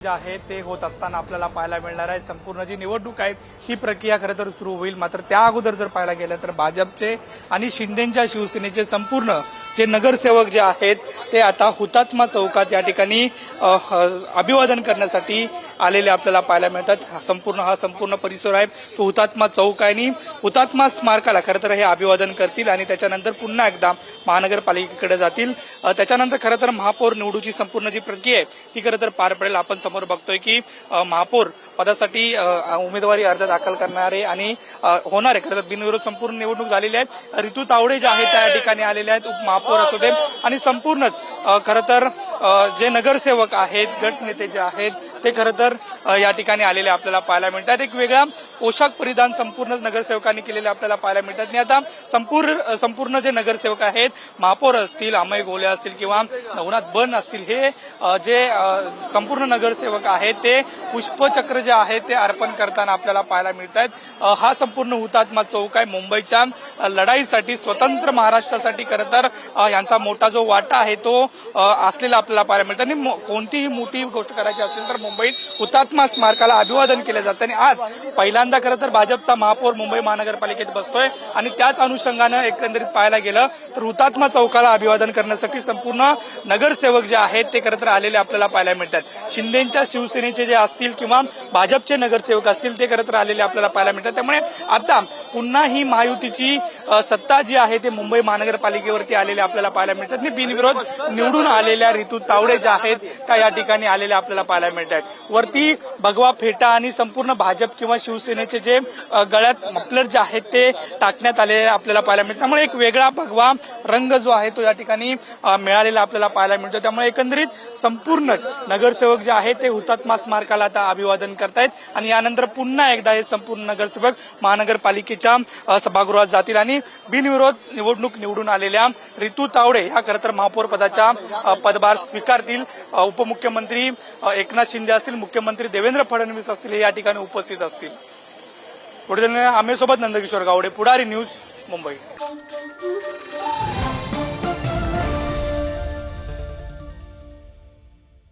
जे आहे ते होत असताना आपल्याला पाहायला मिळणार आहे। संपूर्ण जी निवडणूक आहे ही प्रक्रिया खरं तर सुरू होईल। मात्र त्या अगोदर जर पाहायला गेलं तर भाजपचे आणि शिंदेच्या शिवसेनेचे संपूर्ण जे नगरसेवक जे आहेत ते आता हुतात्मा चौकात या ठिकाणी अभिवादन करण्यासाठी आलेले आपल्याला पाहायला मिळतात। हा संपूर्ण परिसर आहे तो हुतात्मा चौक आहे आणि हुतात्मा स्मारकाला खरं तर हे अभिवादन करतील आणि त्याच्यानंतर पुन्हा एकदा महानगरपालिकेकडे जातील। त्याच्यानंतर खरं तर महापौर निवडूची संपूर्ण जी प्रक्रिया आहे ती खरं तर पार पडेल। आपण समोर बघतोय की महापौर पदासाठी उमेदवारी अर्ज दाखल करणारे आणि होणार आहे। खरं तर बिनविरोध संपूर्ण निवडणूक झालेली आहे। ऋतू तावडे जे आहेत त्या ठिकाणी आलेले आहेत, उपमहापौर असू दे आणि संपूर्णच खरं तर जे नगरसेवक आहेत, गट नेते जे आहेत ते खरं तर या ठिकाणी आलेले आपल्याला पाहायला मिळतात। एक वेगळा पोशाख परिधान संपूर्ण नगरसेवकांनी केलेले आपल्याला पाहायला मिळतात आणि आता संपूर्ण जे नगरसेवक आहेत, महापौर असतील, अमय गोले असतील किंवा नवनाथ बन असतील, हे जे संपूर्ण नगरसेवक आहेत ते पुष्पचक्र जे आहे ते अर्पण करताना आपल्याला पाहायला मिळत आहेत। हा संपूर्ण हुतात्मा चौक आहे। मुंबईच्या लढाईसाठी, स्वतंत्र महाराष्ट्रासाठी खरं तर यांचा मोठा जो वाटा आहे तो असलेला आपल्याला पाहायला मिळतं आणि कोणतीही मोठी गोष्ट करायची असेल तर मुंबईत हुतात्मा स्मारकाला अभिवादन केलं जातं आणि आज पहिल्यांदा खरं तर भाजपचा महापौर मुंबई महानगरपालिकेत बसतोय आणि त्याच अनुषंगानं एकंदरीत पाहायला गेलं तर हुतात्मा चौकाला अभिवादन करण्यासाठी संपूर्ण नगरसेवक जे आहेत ते खरं तर आलेले आपल्याला पाहायला मिळतात। शिंदेच्या शिवसेनेचे जे असतील किंवा भाजपचे नगरसेवक असतील ते खरं तर आलेले आपल्याला पाहायला मिळतात। त्यामुळे आता पुन्हा ही महायुतीची सत्ता जी आहे ते मुंबई महानगरपालिकेवरती आलेले आपल्याला पाहायला मिळतात आणि बिनविरोध निवडून आलेल्या ऋतू तावडे ज्या आहेत त्या या ठिकाणी आलेल्या आपल्याला पाहायला मिळतात। वरती भगवा फेटा आणि संपूर्ण भाजप किंवा शिवसेनेचे जे गळ्यात मफलर जे आहेत ते टाकण्यात आलेले आपल्याला पाहायला मिळतात। त्यामुळे एक वेगळा भगवा रंग जो आहे तो या ठिकाणी मिळालेला आपल्याला पाहायला मिळतो। त्यामुळे एकंदरीत संपूर्णच नगरसेवक जे आहेत ते हुतात्मा स्मारकाला आता अभिवादन करतायत आणि यानंतर पुन्हा एकदा हे संपूर्ण नगरसेवक महानगरपालिकेच्या सभागृहात जातील आणि बिनविरोध निवडणूक निवडून आलेल्या ऋतू तावडे ह्या खरं तर महापौर पदाचा पदभार स्वीकारतील। उपमुख्यमंत्री एकनाथ शिंदे असतील, मुख्यमंत्री देवेंद्र फडणवीस असतील, हे या ठिकाणी उपस्थित असतील। पुढे आम्ही सोबत नंदकिशोर गावडे, पुढारी न्यूज, मुंबई।